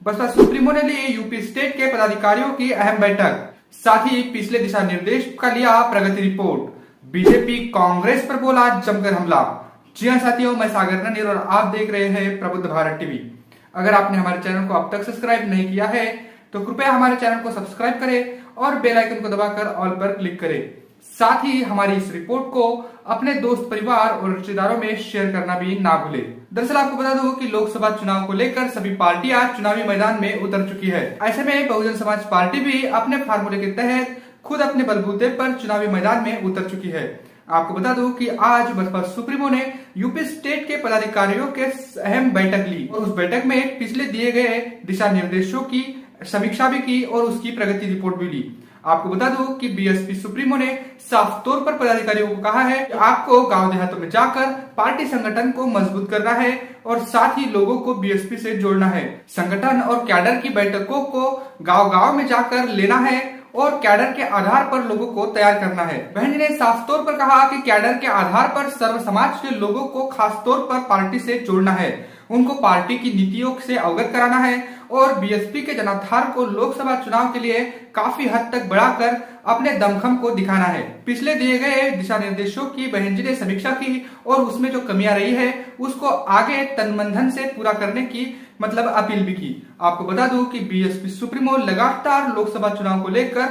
Baspa supremo ने ली UP state के पदाधिकारियों की अहम बैठक, साथ ही पिछले दिशा निर्देश का लिया प्रगति रिपोर्ट। बीजेपी कांग्रेस पर बोला जमकर हमला। जी हाँ साथियों, मैं सागर ननीर और आप देख रहे हैं प्रबुद्ध भारत टीवी। अगर आपने हमारे चैनल को अब तक सब्सक्राइब नहीं किया है तो कृपया हमारे चैनल को सब्सक्राइब करें और बेल आइकन को दबाकर ऑल पर क्लिक करें। साथ ही हमारी इस रिपोर्ट को अपने दोस्त, परिवार और रिश्तेदारों में शेयर करना भी ना भूलें। दरअसल आपको बता दूं कि लोकसभा चुनाव को लेकर सभी पार्टियां चुनावी मैदान में उतर चुकी है। ऐसे में बहुजन समाज पार्टी भी अपने फार्मूले के तहत खुद अपने बलबूते पर चुनावी मैदान में उतर चुकी है। आपको बता दूं कि आज बसपा सुप्रीमो ने यूपी स्टेट के पदाधिकारियों के अहम बैठक ली और उस बैठक में पिछले दिए गए दिशा निर्देशों की समीक्षा भी की और उसकी प्रगति रिपोर्ट भी ली। आपको बता दूं कि बीएसपी सुप्रीमो ने साफ तौर पर पदाधिकारियों को कहा है कि आपको गांव देहातों में जाकर पार्टी संगठन को मजबूत करना है और साथ ही लोगों को बीएसपी से जोड़ना है। संगठन और कैडर की बैठकों को गांव-गांव में जाकर लेना है और कैडर के आधार पर लोगों को तैयार करना है। बहन जी ने साफ तौर पर कहा कि कैडर के आधार पर सर्व समाज के लोगों को खास तौर पर पार्टी से जोड़ना है, उनको पार्टी की नीतियों से अवगत कराना है और बीएसपी के जनाधार को लोकसभा चुनाव के लिए काफी हद तक बढ़ाकर अपने दमखम को दिखाना है। पिछले दिए गए दिशा निर्देशों की बहन जी ने समीक्षा की और उसमें जो कमियां रही है उसको आगे तनमन से पूरा करने की अपील भी की। आपको बता दूं कि बीएसपी सुप्रीमो लगातार लोकसभा चुनाव को लेकर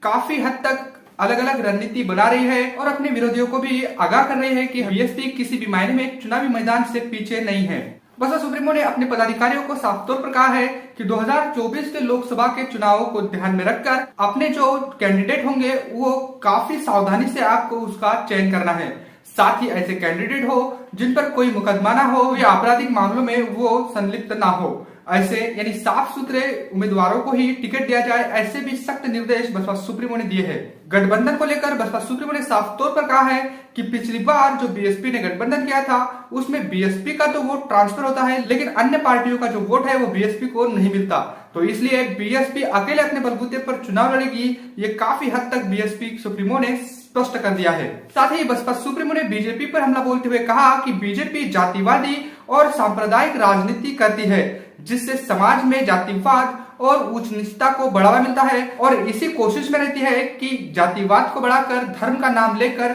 काफी हद तक अलग अलग रणनीति बना रही है और अपने विरोधियों को भी आगाह कर रही है कि बीएसपी किसी भी मायने में चुनावी मैदान से पीछे नहीं है। बसपा सुप्रीमो ने अपने पदाधिकारियों को साफ तौर पर कहा है कि 2024 के लोकसभा के चुनावों को ध्यान में रखकर अपने जो कैंडिडेट होंगे वो काफी सावधानी से आपको उसका चयन करना है। साथ ही ऐसे कैंडिडेट हो जिन पर कोई मुकदमा ना हो या आपराधिक मामलों में वो संलिप्त ना हो, ऐसे यानी साफ सुथरे उम्मीदवारों को ही टिकट दिया जाए, ऐसे भी सख्त निर्देश बसपा सुप्रीमो ने दिए हैं। गठबंधन को लेकर बसपा सुप्रीमो ने साफ तौर पर कहा है कि पिछली बार जो बीएसपी ने गठबंधन किया था उसमें बीएसपी का तो वोट ट्रांसफर होता है लेकिन अन्य पार्टियों का जो वोट है वो बीएसपी को नहीं मिलता, तो इसलिए बीएसपी अकेले अपने बलबूते पर चुनाव लड़ेगी। ये काफी हद तक बीएसपी सुप्रीमो ने स्पष्ट कर दिया है। साथ ही बसपा सुप्रीमो ने बीजेपी पर हमला बोलते हुए कहा कि बीजेपी जातिवादी और सांप्रदायिक राजनीति करती है जिससे समाज में जातिवाद और उच्च नीचता को बढ़ावा मिलता है और इसी कोशिश में रहती है कि जातिवाद को बढ़ाकर धर्म का नाम लेकर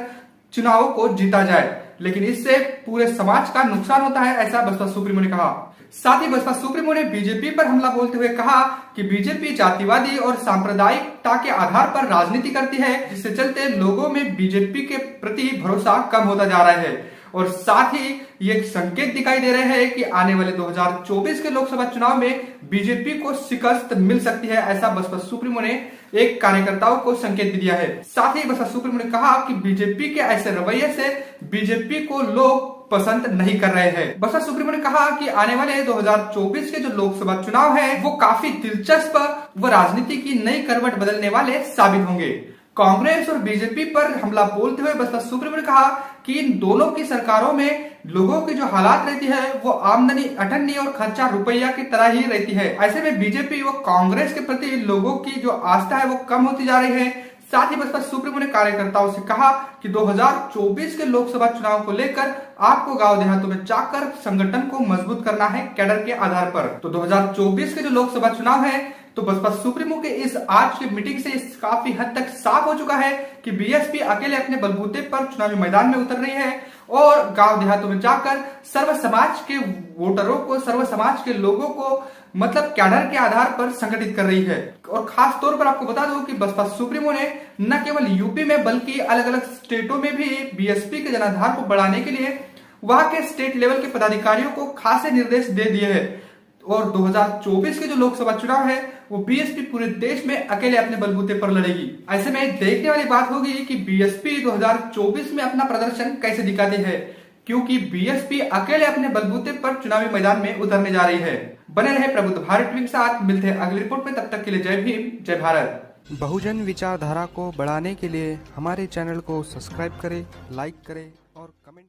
चुनावों को जीता जाए, लेकिन इससे पूरे समाज का नुकसान होता है, ऐसा बसपा सुप्रीमो ने कहा। साथ ही बसपा सुप्रीमो ने बीजेपी पर हमला बोलते हुए कहा कि बीजेपी जातिवादी और सांप्रदायिकता के आधार पर राजनीति करती है जिससे चलते लोगों में बीजेपी के प्रति भरोसा कम होता जा रहा है और साथ ही ये संकेत दिखाई दे रहे हैं कि आने वाले 2024 के लोकसभा चुनाव में बीजेपी को शिकस्त मिल सकती है, ऐसा बसपा सुप्रीमो ने एक कार्यकर्ताओं को संकेत भी दिया है। साथ ही बसपा सुप्रीमो ने कहा कि बीजेपी के ऐसे रवैये से बीजेपी को लोग पसंद नहीं कर रहे हैं। बसपा सुप्रीमो ने कहा कि आने वाले 2024 के जो लोकसभा चुनाव है वो काफी दिलचस्प व राजनीति की नई करवट बदलने वाले साबित होंगे। कांग्रेस और बीजेपी पर हमला बोलते हुए बसपा सुप्रीमो ने कहा कि इन दोनों की सरकारों में लोगों की जो हालात रहती है वो आमदनी अठन्नी और खर्चा रुपया की तरह ही रहती है। ऐसे में बीजेपी व कांग्रेस के प्रति लोगों की जो आस्था है वो कम होती जा रही है। साथ ही बसपा सुप्रीमो ने कार्यकर्ताओं से कहा कि 2024 के लोकसभा चुनाव को लेकर आपको गांव देहातों में जाकर संगठन को मजबूत करना है कैडर के आधार पर। तो 2024 के जो लोकसभा चुनाव है तो बसपा सुप्रीमो के इस आज की मीटिंग से काफी हद तक साफ हो चुका है कि बीएसपी अकेले अपने बलबूते पर चुनावी मैदान में उतर रही है और गांव देहातों में जाकर सर्व समाज के वोटरों को, सर्व समाज के लोगों को कैडर के आधार पर संगठित कर रही है। और खास तौर पर आपको बता दूं कि बसपा सुप्रीमो ने न केवल यूपी में बल्कि अलग अलग स्टेटों में भी बीएसपी के जनाधार को बढ़ाने के लिए वहां के स्टेट लेवल के पदाधिकारियों को खासे निर्देश दे दिए हैं और 2024 के जो लोकसभा चुनाव है वो बीएसपी पूरे देश में अकेले अपने बलबूते पर लड़ेगी। ऐसे में देखने वाली बात होगी कि बीएसपी 2024 में अपना प्रदर्शन कैसे दिखाती है, क्योंकि बीएसपी अकेले अपने बलबूते पर चुनावी मैदान में उतरने जा रही है। बने रहे प्रबुद्ध भारत टीवी के साथ, मिलते हैं अगली रिपोर्ट में, तब तक के लिए जय भीम, जय भारत। बहुजन विचारधारा को बढ़ाने के लिए हमारे चैनल को सब्सक्राइब करें, लाइक करें और कमेंट